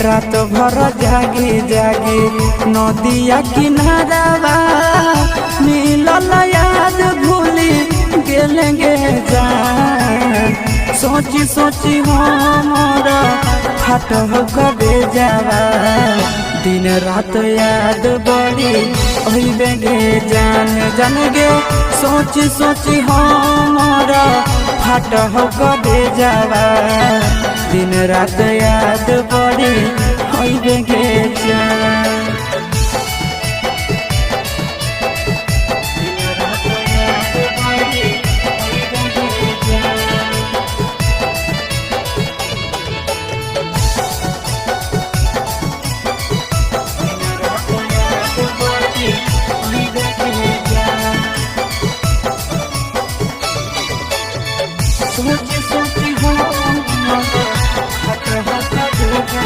रात भर जागी जागी नदिया किनारा मिलल याद भूली गेलेंगे जान। सोची सोची हमारा फट हो गबे जावा दिन रात याद बड़ी होइबेगे जान जान गे। सोची सोची हमारा फट हो गबे जावा दिन रात याद बड़ी होइबेगे जान।